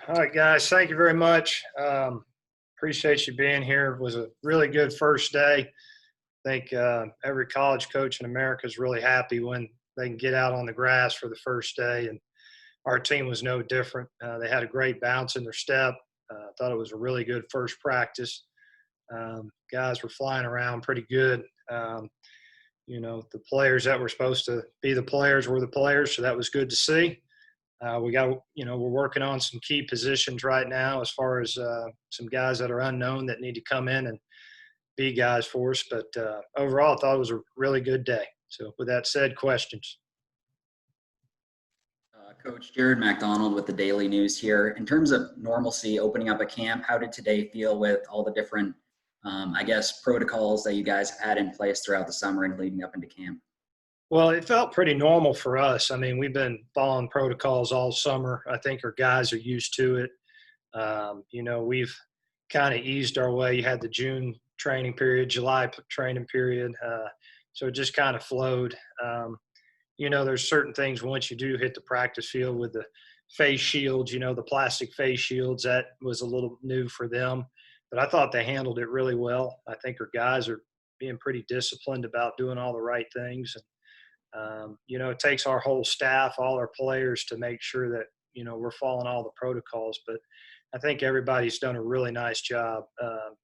All right, guys. Thank you very much. Appreciate you being here. It was a really good first day. I think every college coach in America is really happy when they can get out on the grass for the first day, and our team was no different. They had a great bounce in their step. I thought it was a really good first practice. Guys were flying around pretty good. The players that were supposed to be the players were the players, so that was good to see. We're working on some key positions right now as far as some guys that are unknown that need to come in and be guys for us. But overall, I thought it was a really good day. So with that said, questions. Coach Jared McDonald with the Daily News here. In terms of normalcy opening up a camp, how did today feel with all the different, protocols that you guys have had in place throughout the summer and leading up into camp? Well, it felt pretty normal for us. I mean, we've been following protocols all summer. I think our guys are used to it. We've kind of eased our way. You had the June training period, July training period. So it just kind of flowed. There's certain things once you do hit the practice field with the face shields, the plastic face shields, that was a little new for them. But I thought they handled it really well. I think our guys are being pretty disciplined about doing all the right things. It takes our whole staff, all our players to make sure that, we're following all the protocols. But I think everybody's done a really nice job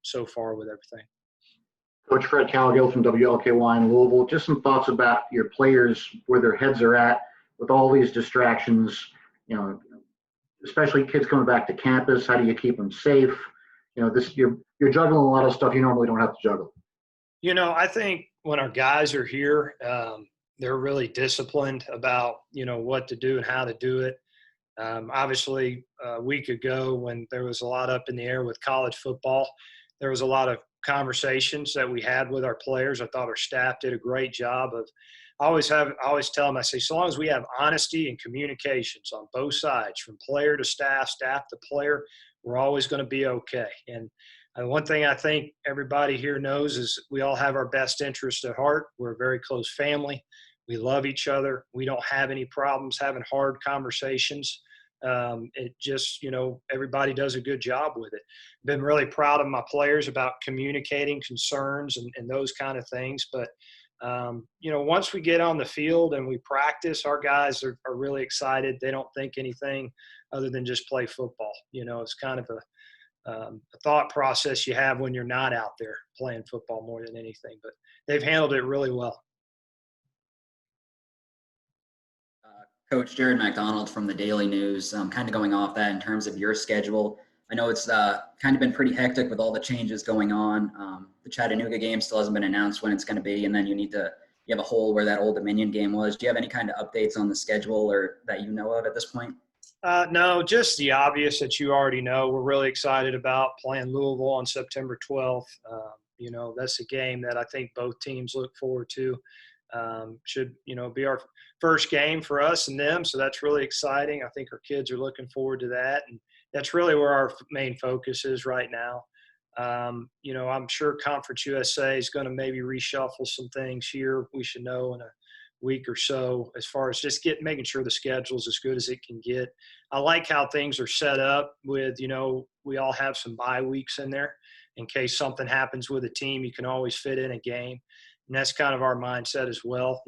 so far with everything. Coach Fred Calgill from WKU in Louisville. Just some thoughts about your players, where their heads are at with all these distractions, especially kids coming back to campus. How do you keep them safe? You're juggling a lot of stuff you normally don't have to juggle. I think when our guys are here, they're really disciplined about, what to do and how to do it. Obviously, a week ago when there was a lot up in the air with college football, there was a lot of conversations that we had with our players. I thought our staff did a great job of I always tell them, I say, so long as we have honesty and communications on both sides, from player to staff, staff to player, we're always going to be okay. And one thing I think everybody here knows is we all have our best interest at heart. We're a very close family. We love each other. We don't have any problems having hard conversations. It just, everybody does a good job with it. Been really proud of my players about communicating concerns and those kind of things. But, once we get on the field and we practice, our guys are really excited. They don't think anything other than just play football. It's kind of a thought process you have when you're not out there playing football more than anything. But they've handled it really well. Coach Jared McDonald from the Daily News, kind of going off that in terms of your schedule. I know it's kind of been pretty hectic with all the changes going on. The Chattanooga game still hasn't been announced when it's going to be, and then you have a hole where that Old Dominion game was. Do you have any kind of updates on the schedule or that you know of at this point? No, just the obvious that you already know. We're really excited about playing Louisville on September 12th. That's a game that I think both teams look forward to. Should be our first game for us and them, so that's really exciting. I think our kids are looking forward to that, and that's really where our main focus is right now. I'm sure Conference USA is going to maybe reshuffle some things here. We should know in a week or so as far as just making sure the schedule's as good as it can get. I like how things are set up with, we all have some bye weeks in there in case something happens with a team. You can always fit in a game. And that's kind of our mindset as well.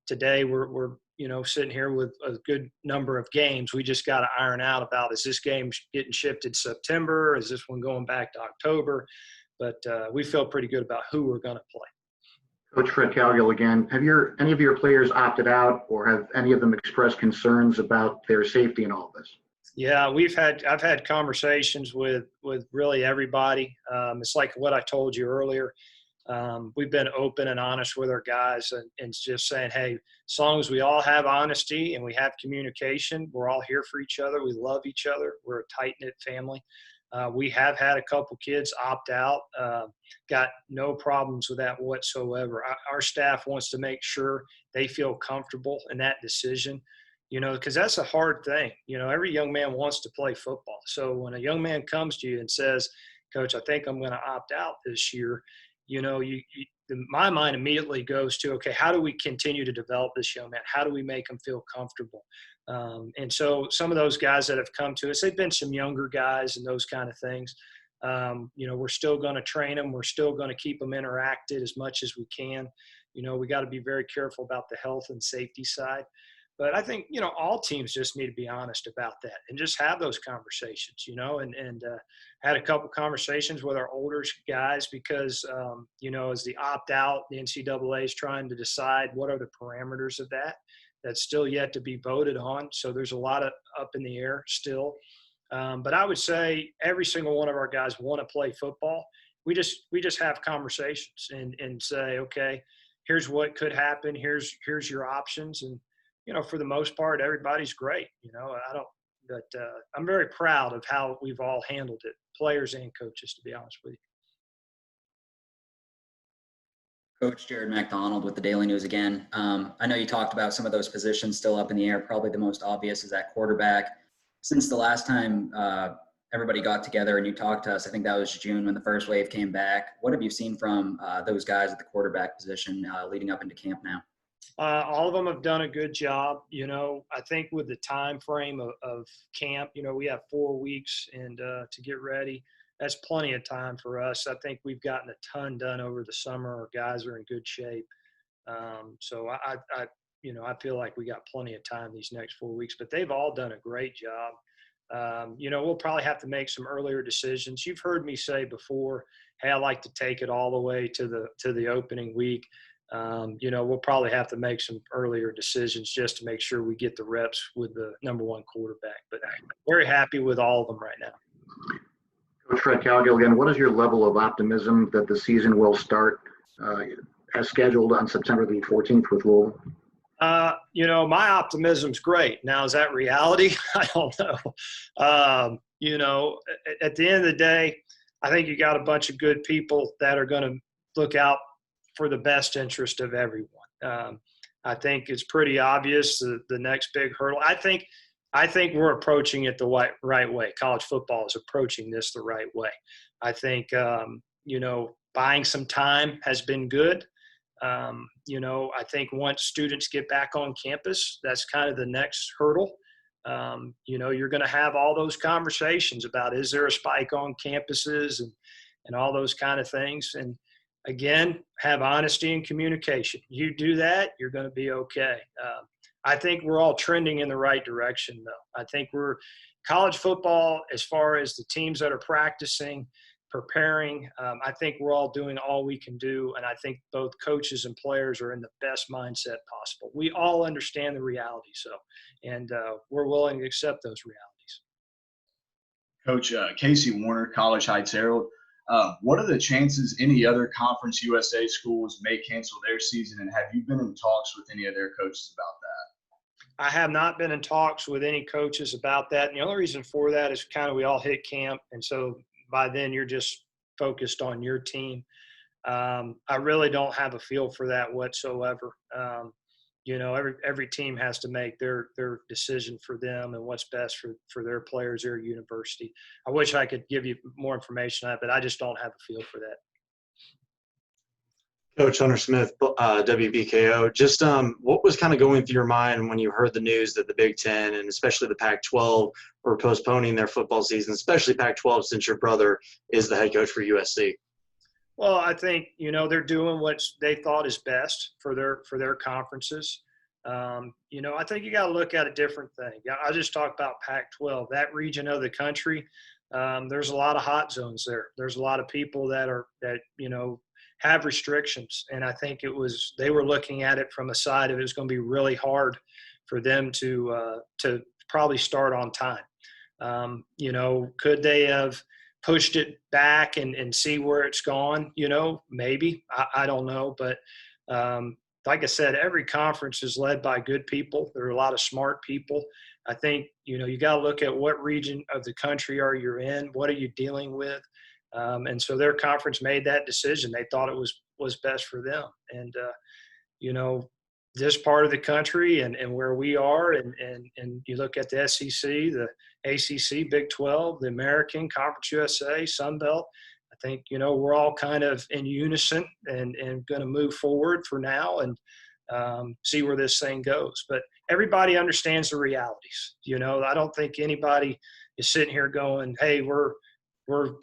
Today we're sitting here with a good number of games. We just got to iron out about, is this game getting shifted September? Is this one going back to October? But we feel pretty good about who we're going to play. Coach Fred Calgill again. Have any of your players opted out, or have any of them expressed concerns about their safety in all this? Yeah, I've had conversations with really everybody. It's like what I told you earlier. We've been open and honest with our guys and just saying, hey, as long as we all have honesty and we have communication, we're all here for each other. We love each other. We're a tight-knit family. We have had a couple kids opt out, got no problems with that whatsoever. Our staff wants to make sure they feel comfortable in that decision, because that's a hard thing. Every young man wants to play football. So when a young man comes to you and says, Coach, I think I'm going to opt out this year, my mind immediately goes to, okay, how do we continue to develop this young man? How do we make him feel comfortable? And so some of those guys that have come to us, they've been some younger guys and those kind of things. We're still going to train them. We're still going to keep them interacted as much as we can. We got to be very careful about the health and safety side. But I think, all teams just need to be honest about that and just have those conversations, and had a couple conversations with our older guys because, as the opt-out, the NCAA is trying to decide what are the parameters of that. That's still yet to be voted on. So there's a lot of up in the air still. But I would say every single one of our guys want to play football. We just have conversations and say, okay, here's what could happen. Here's your options. And, for the most part, everybody's great. I'm very proud of how we've all handled it, players and coaches, to be honest with you. Coach Jared McDonald with the Daily News again. I know you talked about some of those positions still up in the air. Probably the most obvious is at quarterback. Since the last time everybody got together and you talked to us, I think that was June when the first wave came back. What have you seen from those guys at the quarterback position leading up into camp now? All of them have done a good job. I think with the time frame of camp, we have 4 weeks and to get ready. That's plenty of time for us. I think we've gotten a ton done over the summer. Our guys are in good shape. So I feel like we got plenty of time these next 4 weeks, but they've all done a great job. We'll probably have to make some earlier decisions. You've heard me say before, hey, I like to take it all the way to the opening week. We'll probably have to make some earlier decisions just to make sure we get the reps with the number one quarterback. But I'm very happy with all of them right now. Coach Fred Cowgill, again, what is your level of optimism that the season will start as scheduled on September the 14th with Louisville? My optimism's great. Now, is that reality? I don't know. At the end of the day, I think you got a bunch of good people that are going to look out for the best interest of everyone. I think it's pretty obvious the next big hurdle. I think we're approaching it the right way. College football is approaching this the right way. I think, buying some time has been good. I think once students get back on campus, that's kind of the next hurdle. You're going to have all those conversations about, is there a spike on campuses and all those kind of things. And again, have honesty and communication. You do that, you're going to be okay. I think we're all trending in the right direction, though. I think college football, as far as the teams that are practicing, preparing, I think we're all doing all we can do. And I think both coaches and players are in the best mindset possible. We all understand the reality, and we're willing to accept those realities. Coach Casey Warner, College Heights Herald. What are the chances any other Conference USA schools may cancel their season, and have you been in talks with any of their coaches about that? I have not been in talks with any coaches about that. And the only reason for that is kind of we all hit camp, and so by then you're just focused on your team. I really don't have a feel for that whatsoever. Every team has to make their decision for them and what's best for their players, their university. I wish I could give you more information on that, but I just don't have a feel for that. Coach Hunter Smith, WKU, just what was kind of going through your mind when you heard the news that the Big Ten and especially the Pac-12 were postponing their football season, especially Pac-12 since your brother is the head coach for USC? Well, I think, they're doing what they thought is best for their conferences. I think you got to look at a different thing. I'll just talk about Pac-12. That region of the country, there's a lot of hot zones there. There's a lot of people that have restrictions. And I think they were looking at it from a side of it was going to be really hard for them to probably start on time. Could they have pushed it back and see where it's gone? Maybe. I don't know. But like I said, every conference is led by good people. There are a lot of smart people. I think, you got to look at what region of the country are you in? What are you dealing with? And so their conference made that decision. They thought it was best for them. And, this part of the country and where we are, and you look at the SEC, the ACC, Big 12, the American, Conference USA, Sun Belt, think, we're all kind of in unison and going to move forward for now and see where this thing goes. But everybody understands the realities. I don't think anybody is sitting here going, hey, we're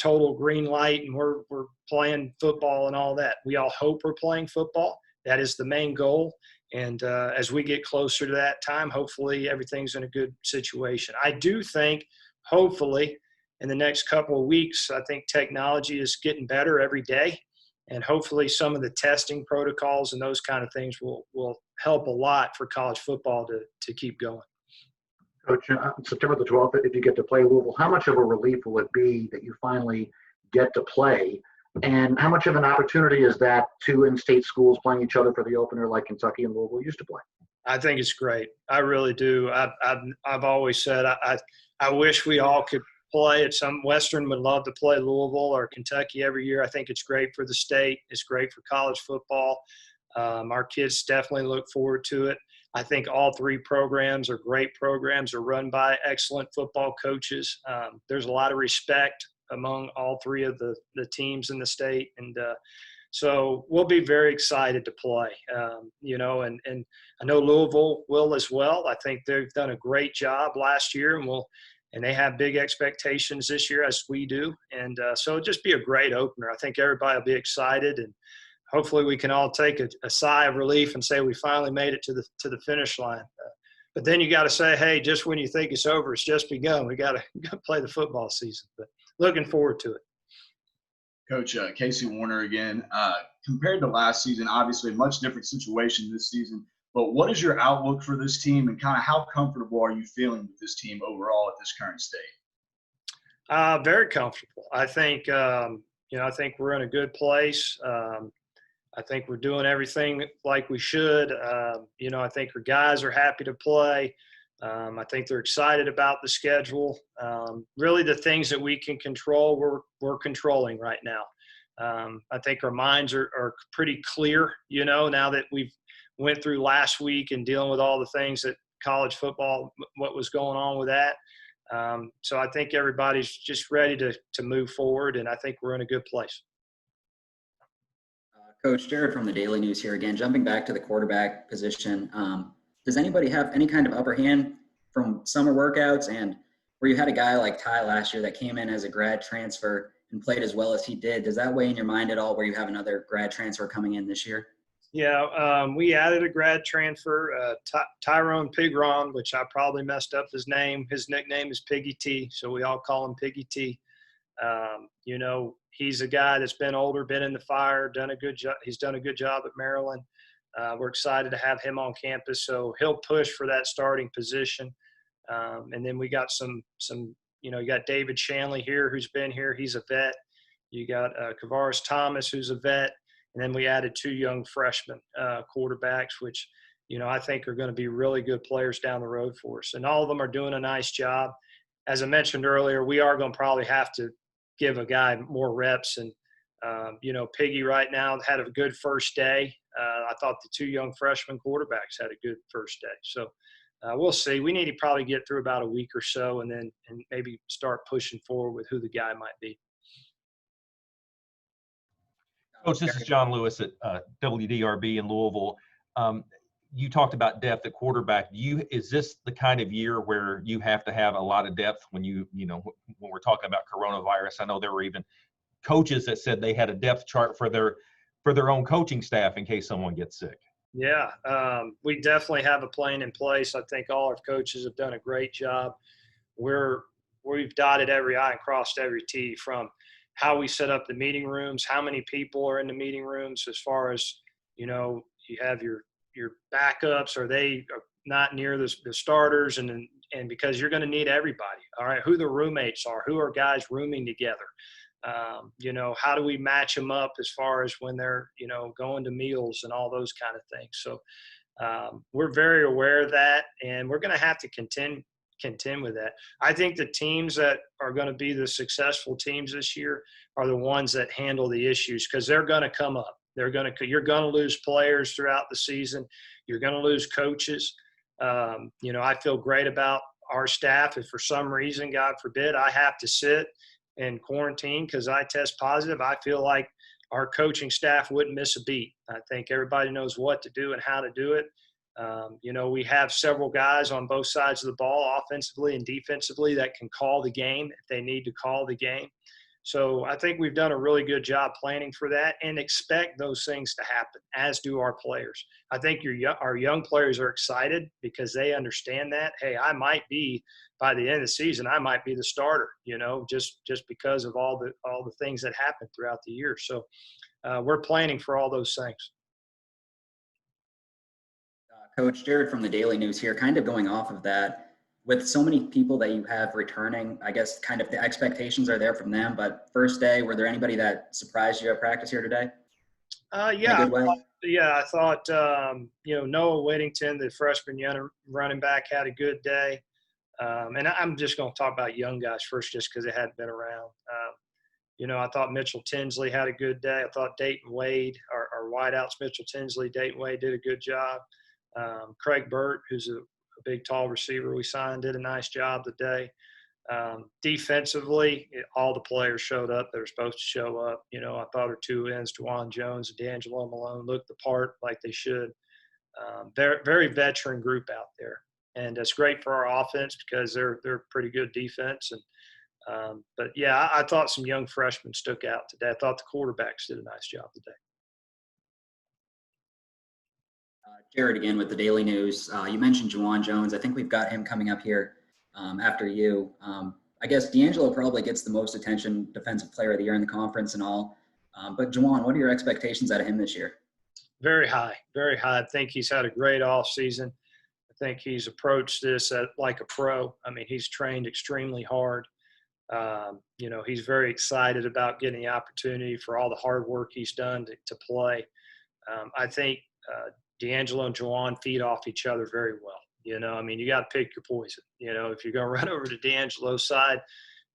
total green light and we're playing football and all that. We all hope we're playing football. That is the main goal. And as we get closer to that time, hopefully everything's in a good situation. I do think, hopefully, in the next couple of weeks, I think technology is getting better every day. And hopefully some of the testing protocols and those kind of things will help a lot for college football to keep going. Coach, on September the 12th, if you get to play Louisville, how much of a relief will it be that you finally get to play? And how much of an opportunity is that two in-state schools playing each other for the opener like Kentucky and Louisville used to play? I think it's great. I really do. I've always said I wish we all could play at some. Western would love to play Louisville or Kentucky every year. I think it's great for the state. It's great for college football. Our kids definitely look forward to it. I think all three programs are great programs. Are run by excellent football coaches. There's a lot of respect among all three of the teams in the state. And so we'll be very excited to play, and I know Louisville will as well. I think they've done a great job last year and they have big expectations this year as we do. And so it'll just be a great opener. I think everybody will be excited and hopefully we can all take a sigh of relief and say we finally made it to the finish line. But then you got to say, hey, just when you think it's over, it's just begun. We got to play the football season. But looking forward to it. Coach, Casey Warner again. Compared to last season, obviously a much different situation this season. But what is your outlook for this team, and kind of how comfortable are you feeling with this team overall at this current state? Very comfortable. I think I think we're in a good place. I think we're doing everything like we should. I think our guys are happy to play. I think they're excited about the schedule. Really the things that we can control, we're controlling right now. I think our minds are pretty clear, now that we've went through last week and dealing with all the things that college football, what was going on with that. So I think everybody's just ready to move forward, and I think we're in a good place. Coach, Jared from the Daily News here again. Jumping back to the quarterback position, does anybody have any kind of upper hand from summer workouts, and where you had a guy like Ty last year that came in as a grad transfer and played as well as he did? Does that weigh in your mind at all where you have another grad transfer coming in this year? Yeah, we added a grad transfer, Tyrone Pigron, which I probably messed up his name. His nickname is Piggy T, so we all call him Piggy T. He's a guy that's been older, been in the fire, done a good job. He's done a good job at Maryland. We're excited to have him on campus, so he'll push for that starting position. And then we got you got David Shanley here, who's been here. He's a vet. You got Kavaris Thomas, who's a vet. And then we added two young freshman quarterbacks, which, I think are going to be really good players down the road for us. And all of them are doing a nice job. As I mentioned earlier, we are going to probably have to give a guy more reps. And, Piggy right now had a good first day. I thought the two young freshman quarterbacks had a good first day. So we'll see. We need to probably get through about a week or so and maybe start pushing forward with who the guy might be. Coach, this is John Lewis at WDRB in Louisville. You talked about depth at quarterback. Is this the kind of year where you have to have a lot of depth when when we're talking about coronavirus? I know there were even coaches that said they had a depth chart for their own coaching staff in case someone gets sick. Yeah, we definitely have a plan in place. I think all our coaches have done a great job. We've dotted every I and crossed every T, from how we set up the meeting rooms, how many people are in the meeting rooms, as far as, you have your backups, are they not near the starters, and because you're going to need everybody. All right, who the roommates are, who are guys rooming together. How do we match them up as far as when they're, going to meals and all those kind of things. So we're very aware of that, and we're going to have to contend with that. I think the teams that are going to be the successful teams this year are the ones that handle the issues, because they're going to come up. You're going to lose players throughout the season. You're going to lose coaches. I feel great about our staff. If for some reason, God forbid, I have to sit in quarantine because I test positive, I feel like our coaching staff wouldn't miss a beat. I think everybody knows what to do and how to do it. We have several guys on both sides of the ball, offensively and defensively, that can call the game if they need to call the game. So I think we've done a really good job planning for that and expect those things to happen, as do our players. I think our young players are excited because they understand that, hey, I might be, by the end of the season, I might be the starter, just because of all the things that happen throughout the year. So we're planning for all those things. Coach Jared from the Daily News here, kind of going off of that, with so many people that you have returning, I guess kind of the expectations are there from them. But first day, were there anybody that surprised you at practice here today? Yeah. In a good way? I thought, Noah Whittington, the freshman young running back, had a good day. And I'm just going to talk about young guys first just because they hadn't been around. I thought Mitchell Tinsley had a good day. I thought Dayton Wade, our wideouts, Mitchell Tinsley, Dayton Wade did a good job. Craig Burt, who's a big, tall receiver we signed, did a nice job today. Defensively, all the players showed up that were supposed to show up. I thought our two ends, Juwan Jones and D'Angelo Malone, looked the part like they should. They're very veteran group out there. And it's great for our offense because they're pretty good defense. But I thought some young freshmen stuck out today. I thought the quarterbacks did a nice job today. Jared again with the Daily News. You mentioned Juwan Jones. I think we've got him coming up here after you. I guess D'Angelo probably gets the most attention, Defensive Player of the Year in the conference and all. But Juwan, what are your expectations out of him this year? Very high, very high. I think he's had a great off season. I think he's approached this like a pro. I mean, he's trained extremely hard. He's very excited about getting the opportunity for all the hard work he's done to play. I think D'Angelo and Juwan feed off each other very well. You got to pick your poison. If you're going to run over to D'Angelo's side,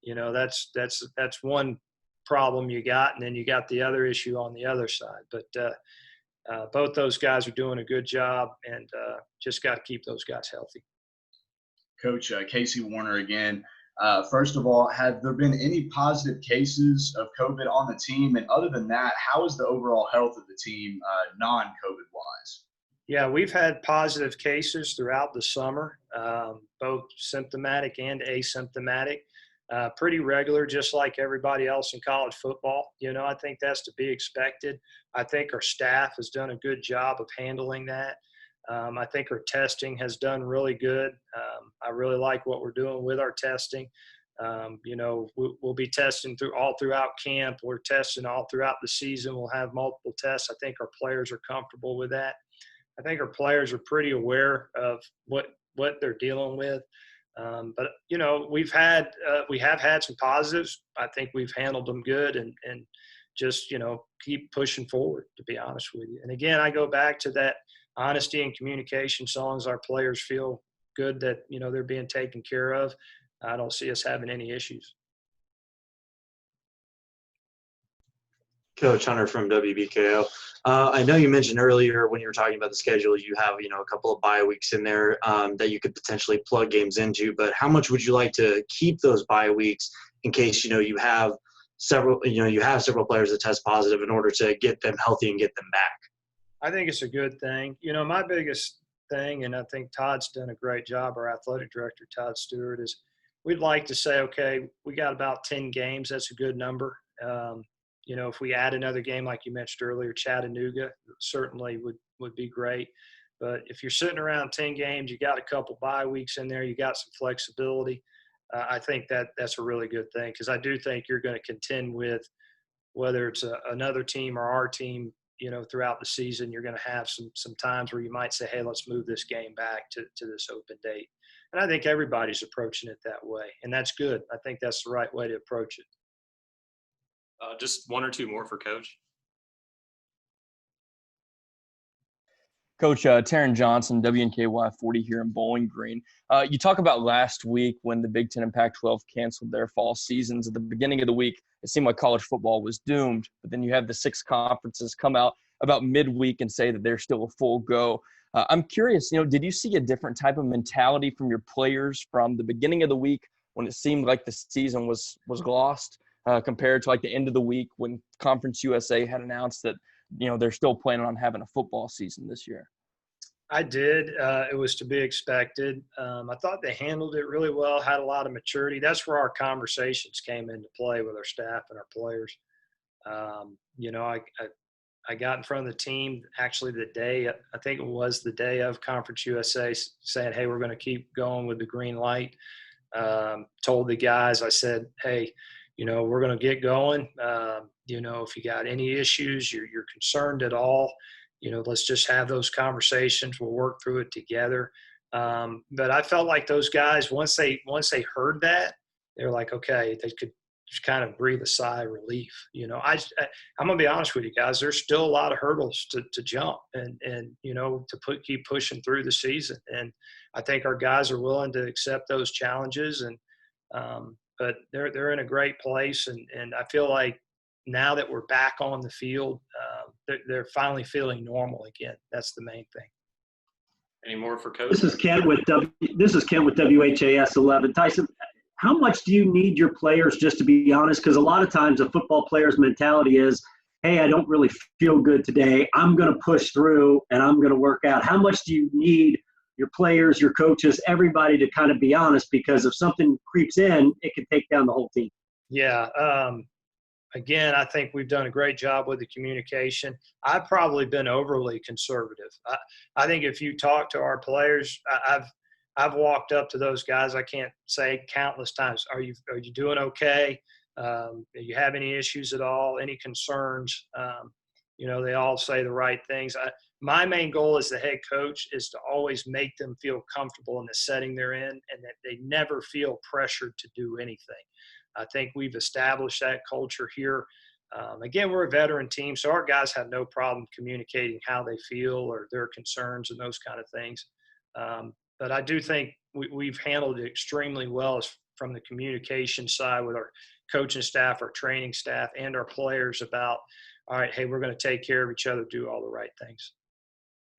that's one problem you got, and then you got the other issue on the other side. But both those guys are doing a good job, and just got to keep those guys healthy. Coach Casey Warner again. First of all, have there been any positive cases of COVID on the team? And other than that, how is the overall health of the team non-COVID wise? Yeah, we've had positive cases throughout the summer, both symptomatic and asymptomatic. Pretty regular, just like everybody else in college football. I think that's to be expected. I think our staff has done a good job of handling that. I think our testing has done really good. I really like what we're doing with our testing. We'll be testing throughout camp. We're testing all throughout the season. We'll have multiple tests. I think our players are comfortable with that. I think our players are pretty aware of what they're dealing with. But we have had some positives. I think we've handled them good and just, keep pushing forward, to be honest with you. And again, I go back to that honesty and communication. As long as our players feel good that, they're being taken care of, I don't see us having any issues. Coach Hunter from WBKO. I know you mentioned earlier when you were talking about the schedule, you have, a couple of bye weeks in there that you could potentially plug games into, but how much would you like to keep those bye weeks in case, you have several players that test positive in order to get them healthy and get them back? I think it's a good thing. My biggest thing, and I think Todd's done a great job, our athletic director, Todd Stewart, is we'd like to say, okay, we got about 10 games. That's a good number. If we add another game, like you mentioned earlier, Chattanooga certainly would be great. But if you're sitting around 10 games, you got a couple bye weeks in there, you got some flexibility. I think that's a really good thing because I do think you're going to contend with whether it's another team or our team, throughout the season. You're going to have some times where you might say, hey, let's move this game back to this open date. And I think everybody's approaching it that way, and that's good. I think that's the right way to approach it. Just one or two more for Coach. Coach Taryn Johnson, WNKY 40 here in Bowling Green. You talk about last week when the Big Ten and Pac-12 canceled their fall seasons. At the beginning of the week, it seemed like college football was doomed. But then you have the 6 conferences come out about midweek and say that they're still a full go. I'm curious, did you see a different type of mentality from your players from the beginning of the week when it seemed like the season was lost compared to like the end of the week when Conference USA had announced that, they're still planning on having a football season this year? I did. It was to be expected. I thought they handled it really well, had a lot of maturity. That's where our conversations came into play with our staff and our players. I got in front of the team actually the day, I think it was the day of Conference USA, saying, hey, we're going to keep going with the green light. Told the guys, I said, hey, we're going to get going. If you got any issues, you're concerned at all, let's just have those conversations. We'll work through it together. But I felt like those guys, once they heard that, they're like, okay, they could just kind of breathe a sigh of relief. I'm gonna be honest with you guys. There's still a lot of hurdles to jump and keep pushing through the season. And I think our guys are willing to accept those challenges. And but they're in a great place. And I feel like now that we're back on the field, they're finally feeling normal again. That's the main thing. Any more for Coach? This is Kent with WHAS 11. Tyson, how much do you need your players, just to be honest? Because a lot of times a football player's mentality is, hey, I don't really feel good today. I'm going to push through and I'm going to work out. How much do you need your players, your coaches, everybody to kind of be honest? Because if something creeps in, it can take down the whole team. Yeah. Again, I think we've done a great job with the communication. I've probably been overly conservative. I think if you talk to our players, I've walked up to those guys. I can't say countless times, are you doing okay? Do you have any issues at all? Any concerns? They all say the right things. My main goal as the head coach is to always make them feel comfortable in the setting they're in and that they never feel pressured to do anything. I think we've established that culture here. Again, we're a veteran team, so our guys have no problem communicating how they feel or their concerns and those kind of things. But I do think we've handled it extremely well from the communication side with our coaching staff, our training staff, and our players about, all right, hey, we're going to take care of each other, do all the right things.